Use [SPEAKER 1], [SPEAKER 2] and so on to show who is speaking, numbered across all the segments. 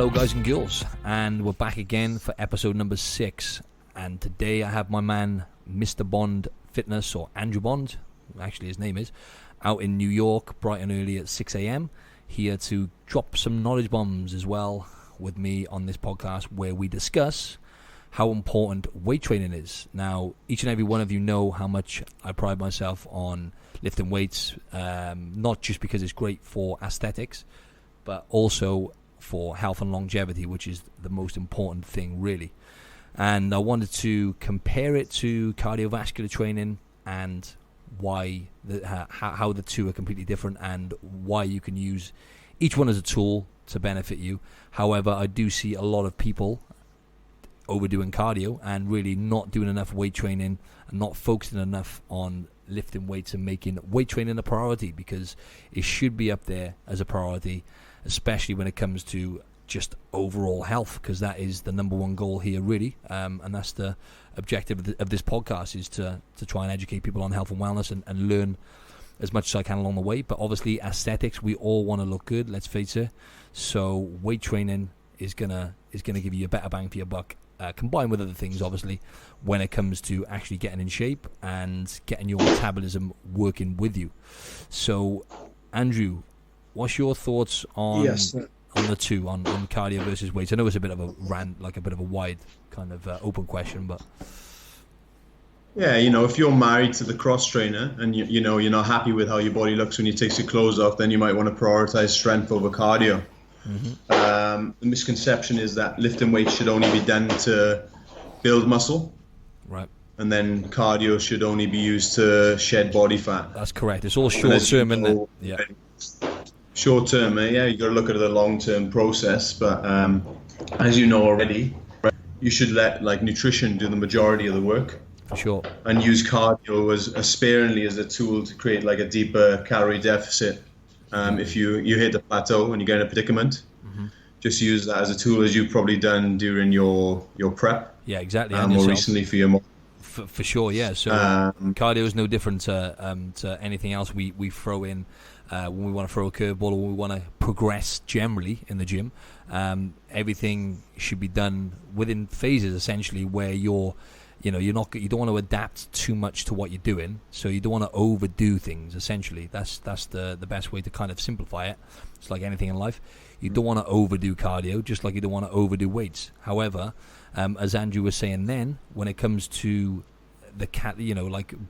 [SPEAKER 1] Hello guys and girls, and we're back again for episode number 6. And today I have my man Mr. Bond Fitness, or Andrew Bond, actually his name is, out in New York bright and early at 6 a.m. here to drop some knowledge bombs as well with me on this podcast, where we discuss how important weight training is. Now, each and every one of you know how much I pride myself on lifting weights, not just because it's great for aesthetics, but also for health and longevity, which is the most important thing, really. And I wanted to compare it to cardiovascular training and why how the two are completely different, and why you can use each one as a tool to benefit you. However, I do see a lot of people overdoing cardio and really not doing enough weight training and not focusing enough on lifting weights and making weight training a priority, because it should be up there as a priority, especially when it comes to just overall health, because that is the number one goal here, really. And that's the objective of this podcast, is to try and educate people on health and wellness and learn as much as I can along the way. But obviously aesthetics, we all want to look good, let's face it. So weight training is gonna give you a better bang for your buck, combined with other things, obviously, when it comes to actually getting in shape and getting your metabolism working with you. So Andrew, what's your thoughts on the two, on cardio versus weights? I know it's a bit of a rant, like a bit of a wide kind of open question, but
[SPEAKER 2] yeah, if you're married to the cross trainer and you're not happy with how your body looks when you take your clothes off, then you might want to prioritize strength over cardio. Mm-hmm. The misconception is that lifting weights should only be done to build muscle,
[SPEAKER 1] right?
[SPEAKER 2] And then cardio should only be used to shed body fat.
[SPEAKER 1] That's correct. It's all short term, isn't it? Yeah.
[SPEAKER 2] Short term, yeah, you got to look at the long term process. But as you know already, you should let nutrition do the majority of the work.
[SPEAKER 1] For sure. And
[SPEAKER 2] use cardio as sparingly as a tool to create a deeper calorie deficit. If you hit the plateau and you get in a predicament, mm-hmm. just use that as a tool, as you've probably done during your prep.
[SPEAKER 1] Yeah, exactly.
[SPEAKER 2] And more recently for your
[SPEAKER 1] for sure, yeah. So cardio is no different to anything else we throw in when we want to throw a curveball or when we want to progress generally in the gym. Everything should be done within phases, essentially, where you don't want to adapt too much to what you're doing, so you don't want to overdo things. Essentially, that's the best way to kind of simplify it. It's like anything in life. You don't want to overdo cardio, just like you don't want to overdo weights. However, as Andrew was saying, then when it comes to the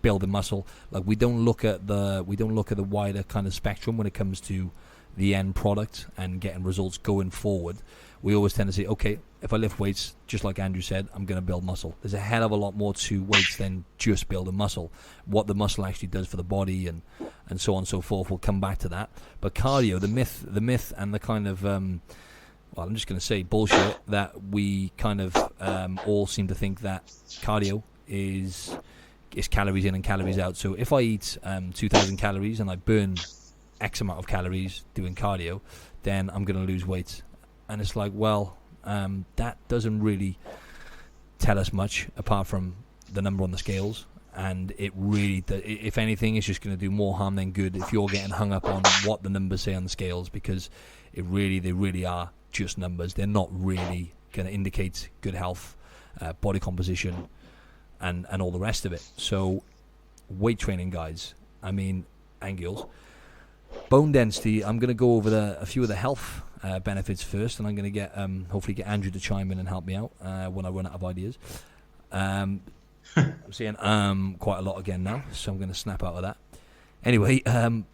[SPEAKER 1] building muscle, we don't look at the wider kind of spectrum when it comes to the end product and getting results going forward. We always tend to say, okay, if I lift weights, just like Andrew said, I'm going to build muscle. There's a hell of a lot more to weights than just building muscle. What the muscle actually does for the body and so on and so forth, we'll come back to that. But cardio, the myth and the kind of, I'm just going to say bullshit, that we kind of all seem to think that cardio is calories in and calories out. So if I eat 2,000 calories and I burn X amount of calories doing cardio, then I'm going to lose weight. And it's like, well, that doesn't really tell us much apart from the number on the scales. And it really, if anything, it's just going to do more harm than good if you're getting hung up on what the numbers say on the scales, because they really are just numbers. They're not really going to indicate good health, body composition, and all the rest of it. So weight training, guys, and girls, bone density, I'm going to go over a few of the health benefits first, and I'm going to hopefully get Andrew to chime in and help me out when I run out of ideas. I'm saying quite a lot again now, so I'm going to snap out of that. Anyway, then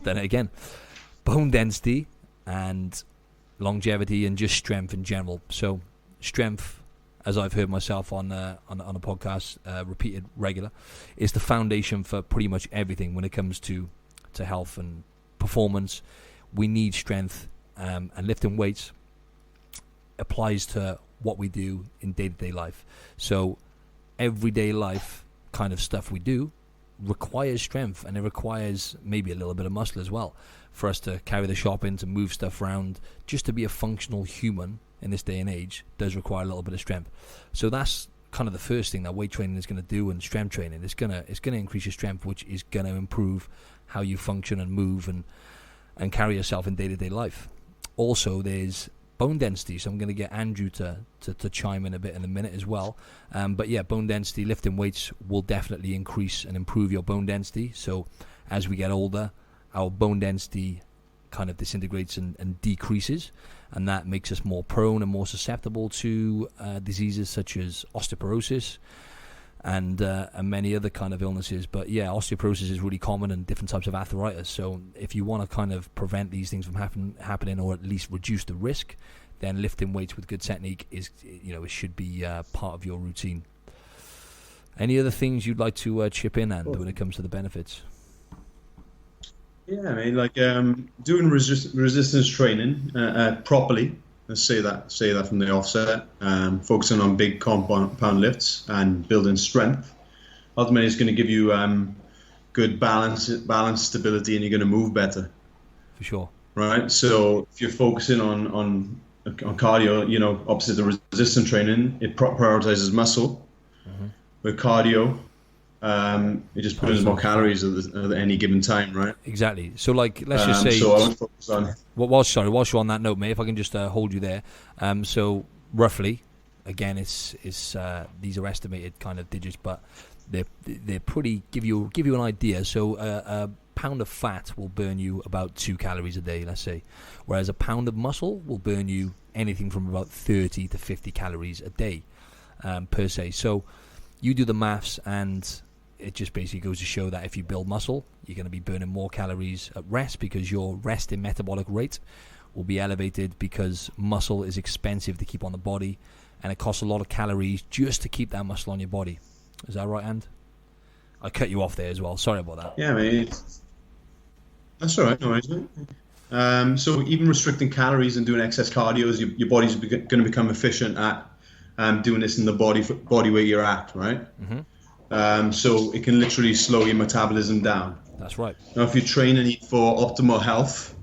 [SPEAKER 1] again, bone density and longevity and just strength in general. So strength, as I've heard myself on a podcast, repeated regular, is the foundation for pretty much everything when it comes to health and performance. We need strength, and lifting weights applies to what we do in day-to-day life. So everyday life kind of stuff we do requires strength, and it requires maybe a little bit of muscle as well for us to carry the shopping, to move stuff around. Just to be a functional human in this day and age does require a little bit of strength. So that's kind of the first thing that weight training is going to do, and strength training is going to increase your strength, which is going to improve how you function and move and carry yourself in day-to-day life. Also, there's bone density. So I'm going to get Andrew to chime in a bit in a minute as well. But yeah, bone density, lifting weights will definitely increase and improve your bone density. So as we get older, our bone density kind of disintegrates and decreases, and that makes us more prone and more susceptible to diseases such as osteoporosis and many other kind of illnesses. But yeah, osteoporosis is really common, and different types of arthritis. So if you want to kind of prevent these things from happening, or at least reduce the risk, then lifting weights with good technique is, it should be part of your routine. Any other things you'd like to chip in, and when it comes to the benefits?
[SPEAKER 2] Yeah, I mean, like doing resistance training properly. Let's say that from the offset. Focusing on big compound lifts and building strength. Ultimately, it's going to give you good balance, stability, and you're going to move better.
[SPEAKER 1] For sure.
[SPEAKER 2] Right. So if you're focusing on cardio, opposite the resistance training, it prioritizes muscle. Mm-hmm. With cardio, it just burns more calories at any given time, right?
[SPEAKER 1] Exactly. So, like, let's just say.
[SPEAKER 2] So I want to focus on.
[SPEAKER 1] Whilst you're on that note, mate, if I can just hold you there. So roughly, again, it's these are estimated kind of digits, but they're pretty give you an idea. So a pound of fat will burn you about 2 calories a day, let's say, whereas a pound of muscle will burn you anything from about 30 to 50 calories a day, per se. So you do the maths, and it just basically goes to show that if you build muscle, you're going to be burning more calories at rest, because your resting metabolic rate will be elevated, because muscle is expensive to keep on the body, and it costs a lot of calories just to keep that muscle on your body. Is that right, And? I cut you off there as well. Sorry about that.
[SPEAKER 2] Yeah, mate. That's all right. No worries, mate. So even restricting calories and doing excess cardio, your body's going to become efficient at doing this in the body where you're at, right? Mm-hmm. So it can literally slow your metabolism down.
[SPEAKER 1] That's right.
[SPEAKER 2] Now, if you train and eat for optimal health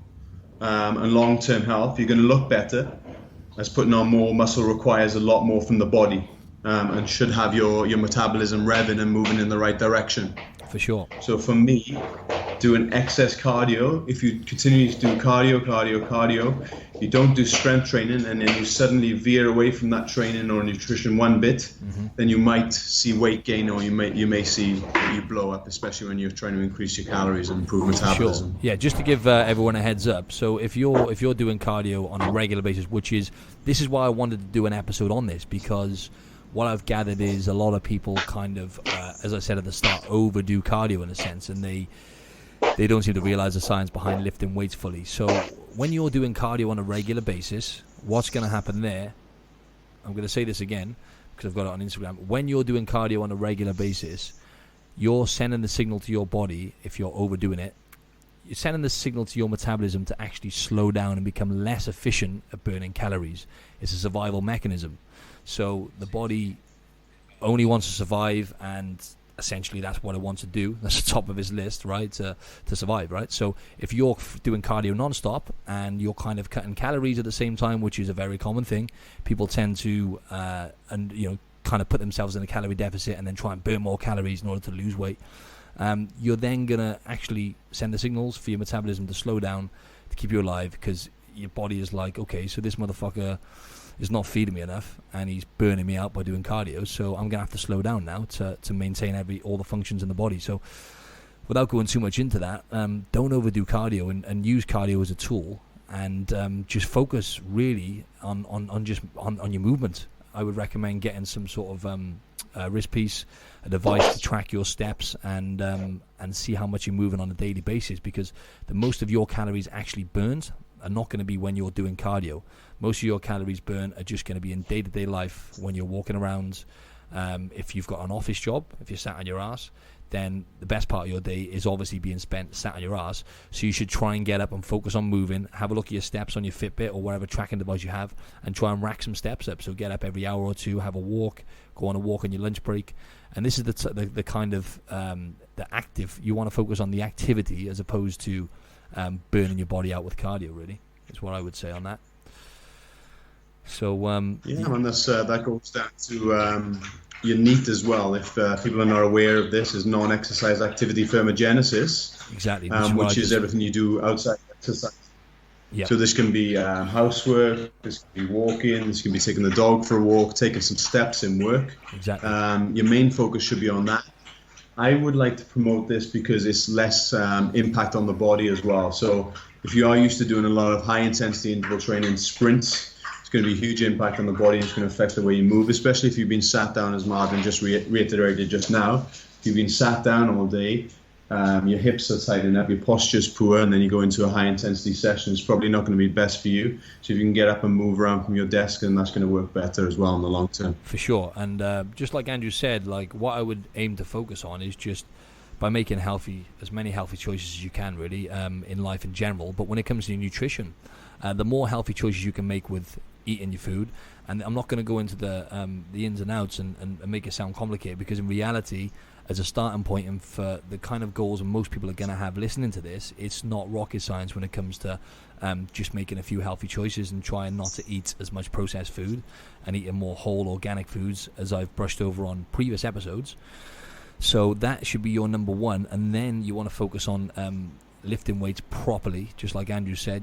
[SPEAKER 2] and long-term health, you're going to look better, as putting on more muscle requires a lot more from the body, and should have your metabolism revving and moving in the right direction.
[SPEAKER 1] For sure.
[SPEAKER 2] So for me, doing excess cardio, if you continue to do cardio, you don't do strength training, and then you suddenly veer away from that training or nutrition one bit, mm-hmm. then you might see weight gain, or you may see you blow up, especially when you're trying to increase your calories and improve metabolism.
[SPEAKER 1] Sure. Yeah, just to give everyone a heads up. So if you're doing cardio on a regular basis, this is why I wanted to do an episode on this, because what I've gathered is a lot of people kind of, as I said at the start, overdo cardio in a sense, and they don't seem to realize the science behind lifting weights fully. So when you're doing cardio on a regular basis, what's going to happen there? I'm going to say this again because I've got it on Instagram. When you're doing cardio on a regular basis, you're sending the signal to your body, if you're overdoing it, you're sending the signal to your metabolism to actually slow down and become less efficient at burning calories. It's a survival mechanism. So the body only wants to survive, and essentially that's what it wants to do. That's the top of his list, right, to survive, right? So if you're doing cardio non-stop and you're kind of cutting calories at the same time, which is a very common thing, people tend to kind of put themselves in a calorie deficit and then try and burn more calories in order to lose weight. You're then going to actually send the signals for your metabolism to slow down to keep you alive, because your body is like, okay, so this motherfucker is not feeding me enough and he's burning me out by doing cardio, so I'm going to have to slow down now to maintain all the functions in the body. So without going too much into that, don't overdo cardio and use cardio as a tool, and just focus really on your movement. I would recommend getting some sort of wrist piece, a device to track your steps and see how much you're moving on a daily basis, because the most of your calories actually burned are not going to be when you're doing cardio. Most of your calories burn are just going to be in day-to-day life when you're walking around. If you've got an office job, if you're sat on your ass, then the best part of your day is obviously being spent sat on your ass. So you should try and get up and focus on moving. Have a look at your steps on your Fitbit or whatever tracking device you have, and try and rack some steps up. So get up every hour or two, have a walk, go on a walk on your lunch break. And this is the kind of the active. You want to focus on the activity as opposed to burning your body out with cardio, really, is what I would say on that. So and
[SPEAKER 2] that goes down to your NEAT as well. If people are not aware of this, is non-exercise activity thermogenesis.
[SPEAKER 1] Exactly,
[SPEAKER 2] which is everything you do outside exercise. So this can be housework, this can be walking, this can be taking the dog for a walk, taking some steps in work.
[SPEAKER 1] Exactly.
[SPEAKER 2] Your main focus should be on that. I would like to promote this because it's less impact on the body as well. So if you are used to doing a lot of high intensity interval training, sprints, it's going to be a huge impact on the body. It's going to affect the way you move, especially if you've been sat down, as Marvin just reiterated just now. If you've been sat down all day, your hips are tightening up, your posture's poor, and then you go into a high intensity session. It's probably not going to be best for you. So if you can get up and move around from your desk, then that's going to work better as well in the long term.
[SPEAKER 1] For sure. And just like Andrew said, like what I would aim to focus on is just by making as many healthy choices as you can, really, in life in general. But when it comes to nutrition, the more healthy choices you can make with eating your food, and I'm not going to go into the ins and outs and make it sound complicated, because in reality, as a starting point and for the kind of goals most people are going to have listening to this, it's not rocket science when it comes to just making a few healthy choices and trying not to eat as much processed food and eating more whole organic foods, as I've brushed over on previous episodes. So that should be your number one, and then you want to focus on lifting weights properly, just like Andrew said.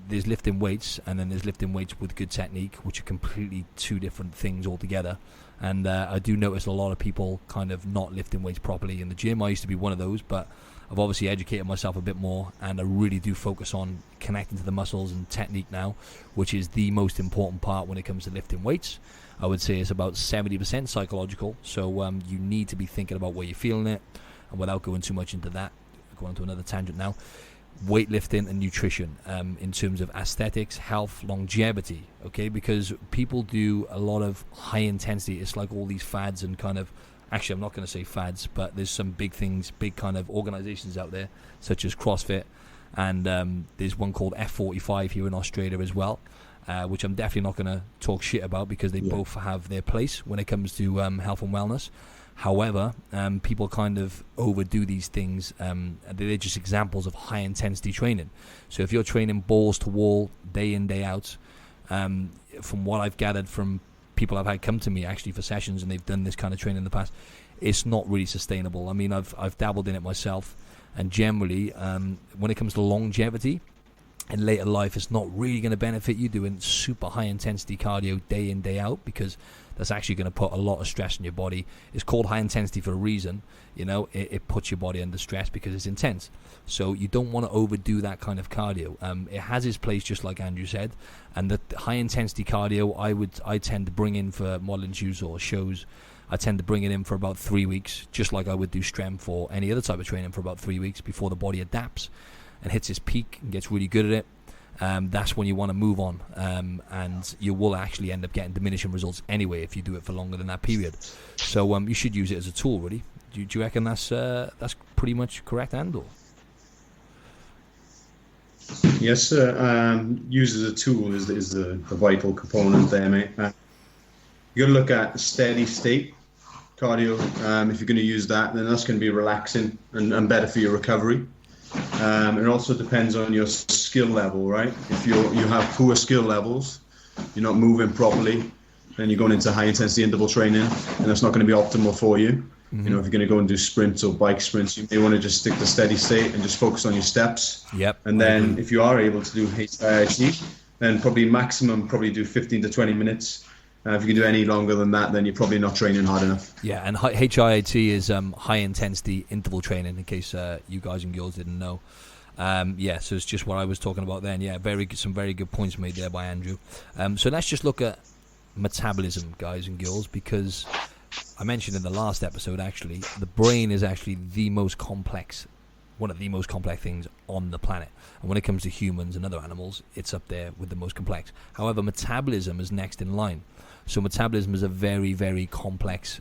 [SPEAKER 1] There's lifting weights, and then there's lifting weights with good technique, which are completely two different things altogether. And I do notice a lot of people kind of not lifting weights properly in the gym. I used to be one of those, but I've obviously educated myself a bit more, and I really do focus on connecting to the muscles and technique now, which is the most important part when it comes to lifting weights. I would say it's about 70% psychological, so you need to be thinking about where you're feeling it. And without going too much into that, going on to another tangent now, weightlifting and nutrition in terms of aesthetics, health, longevity, okay? Because people do a lot of high intensity. It's like all these fads and kind of, actually I'm not going to say fads, but there's some big things, big kind of organizations out there, such as CrossFit, and there's one called F45 here in Australia as well, which I'm definitely not going to talk shit about, because they both have their place when it comes to health and wellness. However, people kind of overdo these things. They're just examples of high intensity training. So if you're training balls to wall day in, day out, from what I've gathered from people I've had come to me actually for sessions and they've done this kind of training in the past, it's not really sustainable. I mean, I've dabbled in it myself, and generally, when it comes to longevity in later life, it's not really going to benefit you doing super high intensity cardio day in, day out, because that's actually going to put a lot of stress on your body. It's called high intensity for a reason. It puts your body under stress because it's intense. So you don't want to overdo that kind of cardio. It has its place, just like Andrew said, and the high intensity cardio I tend to bring in for modeling shoes or shows. I tend to bring it in for about 3 weeks, just like I would do strength or any other type of training, for about 3 weeks before the body adapts and hits its peak and gets really good at it. That's when you want to move on, and you will actually end up getting diminishing results anyway if you do it for longer than that period. So you should use it as a tool, really. Do you reckon that's pretty much correct, Andor?
[SPEAKER 2] Yes, sir. Use as a tool is the vital component there, mate. You got to look at steady state cardio. If you're going to use that, then that's going to be relaxing and better for your recovery. It also depends on your skill level, right? If you have poor skill levels, you're not moving properly, then you're going into high intensity interval training, and that's not going to be optimal for you. If you're going to go and do sprints or bike sprints, you may want to just stick to steady state and just focus on your steps.
[SPEAKER 1] Yep.
[SPEAKER 2] And then if you are able to do HIIT, then probably do 15 to 20 minutes. If you can do any longer than that, then you're probably not training hard enough.
[SPEAKER 1] Yeah, and HIIT is high intensity interval training, in case you guys and girls didn't know. So it's just what I was talking about then. Yeah, some very good points made there by Andrew. So let's just look at metabolism, guys and girls, because I mentioned in the last episode, actually, the brain is actually one of the most complex things on the planet. And when it comes to humans and other animals, it's up there with the most complex. However, metabolism is next in line. So metabolism is a very, very complex,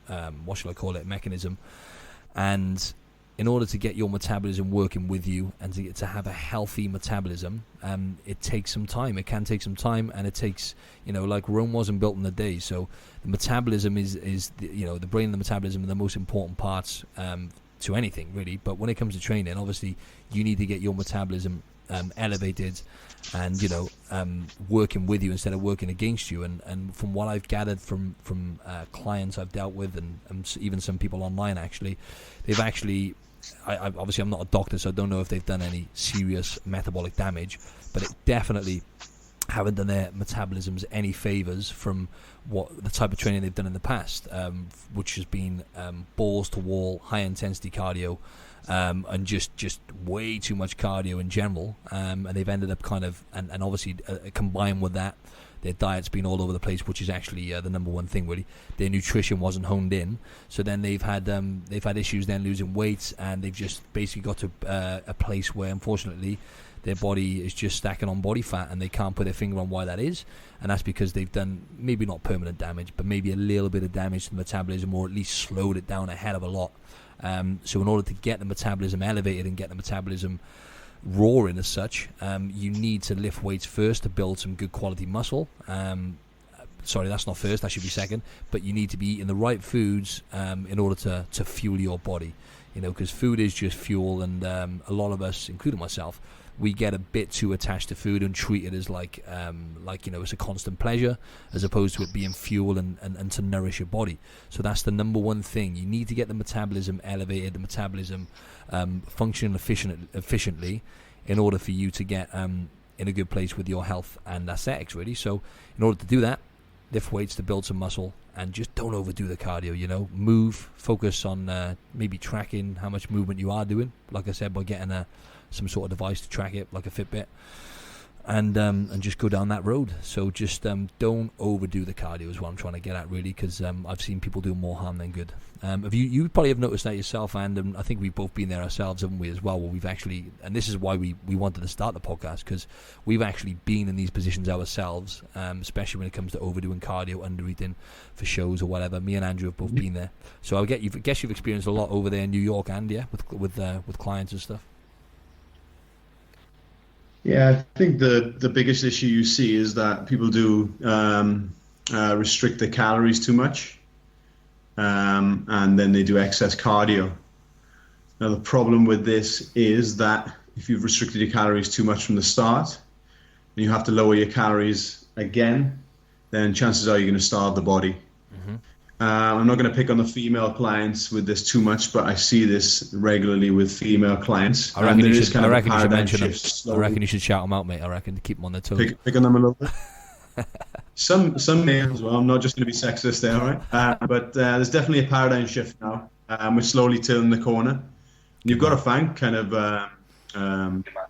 [SPEAKER 1] mechanism. And in order to get your metabolism working with you and to have a healthy metabolism, it takes some time. It can take some time, and it takes, like Rome wasn't built in a day. So the metabolism is the brain and the metabolism are the most important parts to anything, really. But when it comes to training, obviously, you need to get your metabolism elevated and working with you instead of working against you. And from what I've gathered from clients I've dealt with and even some people online, actually, they've actually obviously I'm not a doctor, so I don't know if they've done any serious metabolic damage, but it definitely haven't done their metabolisms any favors from what the type of training they've done in the past, which has been balls to wall, high intensity cardio, and just way too much cardio in general, and they've ended up kind of, and obviously combined with that, their diet's been all over the place, which is actually the number one thing really. Their nutrition wasn't honed in, so then they've had issues then losing weight, and they've just basically got to a place where unfortunately their body is just stacking on body fat, and they can't put their finger on why that is, and that's because they've done maybe not permanent damage, but maybe a little bit of damage to the metabolism, or at least slowed it down a hell of a lot. So in order to get the metabolism elevated and get the metabolism roaring as such, you need to lift weights first to build some good quality muscle. Sorry, that's not first, that should be second, but you need to be eating the right foods in order to fuel your body, because food is just fuel, and a lot of us, including myself, we get a bit too attached to food and treat it as like it's a constant pleasure, as opposed to it being fuel and to nourish your body. So that's the number one thing. You need to get the metabolism elevated, the metabolism functioning efficiently, in order for you to get in a good place with your health and aesthetics, really. So in order to do that, lift weights to build some muscle, and just don't overdo the cardio. Move, focus on maybe tracking how much movement you are doing, like I said, by getting some sort of device to track it, like a Fitbit, and just go down that road. So just don't overdo the cardio is what I'm trying to get at, really, because I've seen people do more harm than good. You probably have noticed that yourself, and I think we've both been there ourselves, haven't we, as well, where we've actually, and this is why we wanted to start the podcast, because we've actually been in these positions ourselves, especially when it comes to overdoing cardio, under-eating for shows or whatever. Me and Andrew have both been there, so I guess you've experienced a lot over there in New York, and with clients and stuff.
[SPEAKER 2] Yeah, I think the biggest issue you see is that people do restrict their calories too much, and then they do excess cardio. Now, the problem with this is that if you've restricted your calories too much from the start, and you have to lower your calories again, then chances are you're going to starve the body. Mm-hmm. I'm not going to pick on the female clients with this too much, but I see this regularly with female clients.
[SPEAKER 1] I reckon you should mention them. I reckon you should shout them out, mate. I reckon to keep them on their toes.
[SPEAKER 2] Pick on them a little bit. Some males, well, I'm not just going to be sexist there, all right? But there's definitely a paradigm shift now. We're slowly turning the corner. And you've got to thank kind of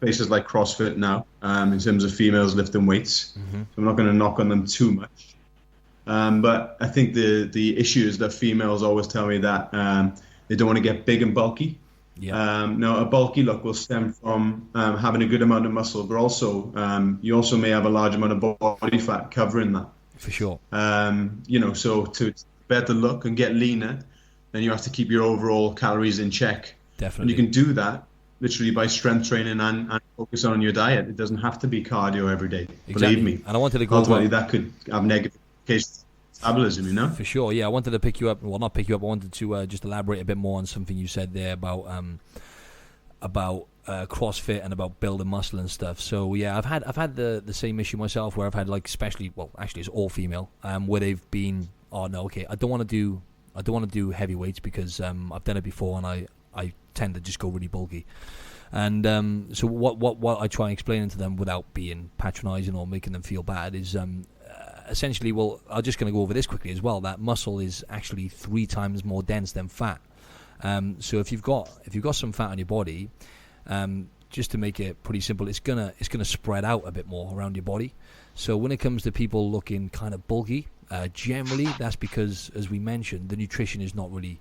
[SPEAKER 2] places like CrossFit now in terms of females lifting weights. Mm-hmm. So I'm not going to knock on them too much. But I think the issue is that females always tell me that they don't want to get big and bulky. Yeah. Now, a bulky look will stem from having a good amount of muscle, but also you also may have a large amount of body fat covering that.
[SPEAKER 1] For sure.
[SPEAKER 2] So to better look and get leaner, then you have to keep your overall calories in check.
[SPEAKER 1] Definitely.
[SPEAKER 2] And you can do that literally by strength training and focus on your diet. It doesn't have to be cardio every day. Exactly. Believe me.
[SPEAKER 1] And I wanted to go
[SPEAKER 2] ultimately that could have negative metabolism,
[SPEAKER 1] For sure, yeah. I wanted to pick you up. Well, not pick you up. I wanted to just elaborate a bit more on something you said there about CrossFit and about building muscle and stuff. So yeah, I've had the same issue myself, where I've had actually it's all female, where they've been, oh no, okay, I don't want to do heavy weights because I've done it before and I tend to just go really bulky. And so what I try and explain to them without being patronising or making them feel bad is essentially, well, I'm just going to go over this quickly as well, that muscle is actually 3 times more dense than fat. So if you've got some fat on your body, just to make it pretty simple, it's gonna spread out a bit more around your body. So when it comes to people looking kind of bulky, generally that's because, as we mentioned, the nutrition is not really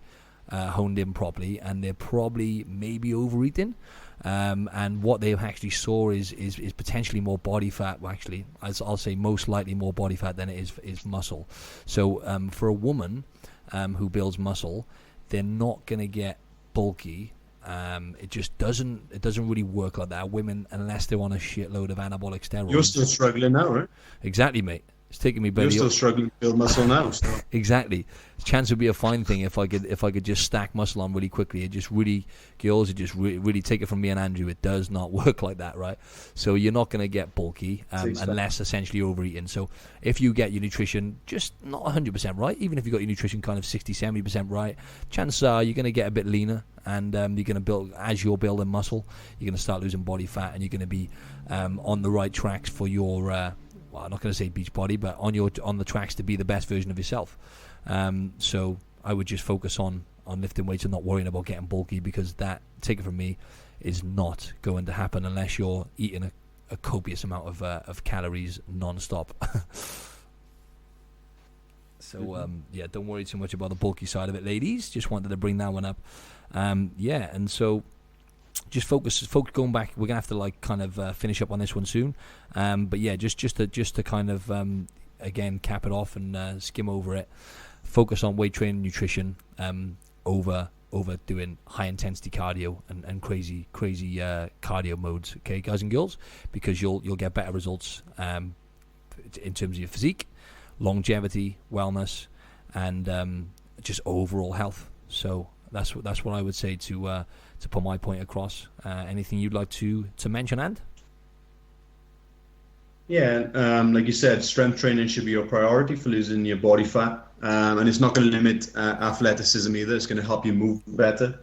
[SPEAKER 1] honed in properly, and they're probably maybe overeating. And what they actually saw is potentially more body fat. Well, actually, I'll say most likely more body fat than it is muscle. So for a woman who builds muscle, they're not going to get bulky. It just doesn't really work like that. Women, unless they're on a shitload of anabolic steroids.
[SPEAKER 2] You're still struggling now, right?
[SPEAKER 1] Exactly, mate. It's taking me
[SPEAKER 2] barely. You're still struggling to build muscle now. So.
[SPEAKER 1] Exactly. Chance would be a fine thing if I could just stack muscle on really quickly. It just really, girls, it just really take it from me and Andrew. It does not work like that, right? So you're not going to get bulky unless essentially you're overeating. So if you get your nutrition just not 100% right, even if you got your nutrition kind of 60-70% right, chances are you're going to get a bit leaner, and you're going to build, as you're building muscle, you're going to start losing body fat, and you're going to be on the right tracks for your well, I'm not going to say beach body, but on the tracks to be the best version of yourself. So I would just focus on lifting weights and not worrying about getting bulky, because that, take it from me, is not going to happen unless you're eating a copious amount of calories non-stop. So yeah, don't worry too much about the bulky side of it, ladies. Just wanted to bring that one up. Yeah, and so just focus going back. We're gonna have to like kind of finish up on this one soon, but yeah, just to kind of again cap it off and skim over it. Focus on weight training, nutrition, over doing high intensity cardio and crazy cardio modes. Okay, guys and girls, because you'll get better results in terms of your physique, longevity, wellness, and just overall health. So that's what I would say to put my point across. Anything you'd like to mention, and?
[SPEAKER 2] Yeah, like you said, strength training should be your priority for losing your body fat, and it's not going to limit athleticism either. It's going to help you move better.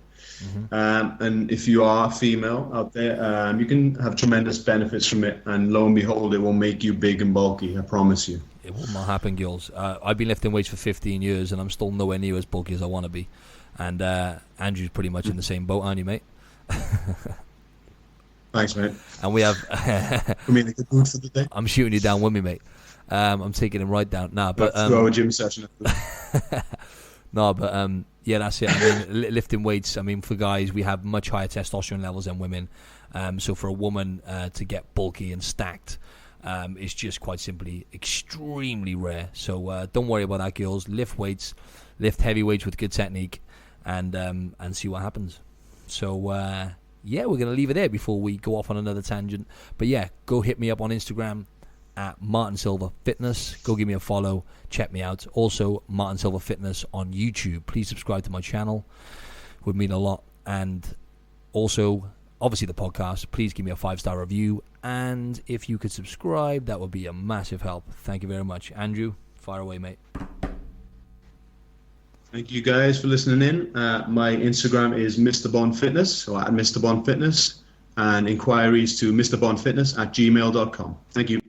[SPEAKER 2] And if you are female out there, you can have tremendous benefits from it, and lo and behold, it will make you big and bulky, I promise you.
[SPEAKER 1] It will not happen, girls. I've been lifting weights for 15 years, and I'm still nowhere near as bulky as I want to be. And Andrew's pretty much in the same boat, aren't you, mate?
[SPEAKER 2] Thanks, mate.
[SPEAKER 1] And we have...
[SPEAKER 2] I mean, a good mood for the day.
[SPEAKER 1] I'm shooting you down with me, mate. I'm taking him right down. Nah, but...
[SPEAKER 2] 2-hour gym session.
[SPEAKER 1] No, but yeah, that's it. I mean, lifting weights, I mean, for guys, we have much higher testosterone levels than women. So for a woman to get bulky and stacked, it's just quite simply extremely rare. So don't worry about that, girls. Lift weights, lift heavy weights with good technique, and see what happens. So yeah, we're going to leave it there before we go off on another tangent. But yeah, go hit me up on Instagram at Martin Silva Fitness. Go give me a follow, check me out. Also, Martin Silva Fitness on YouTube. Please subscribe to my channel, would mean a lot. And also, obviously the podcast, please give me a 5-star review, and if you could subscribe, that would be a massive help. Thank you very much. Andrew, fire away, mate.
[SPEAKER 2] Thank you guys for listening in. My Instagram is Mr. Bond Fitness, so at Mr. Bond Fitness, and inquiries to mrbondfitness@gmail.com. Thank you.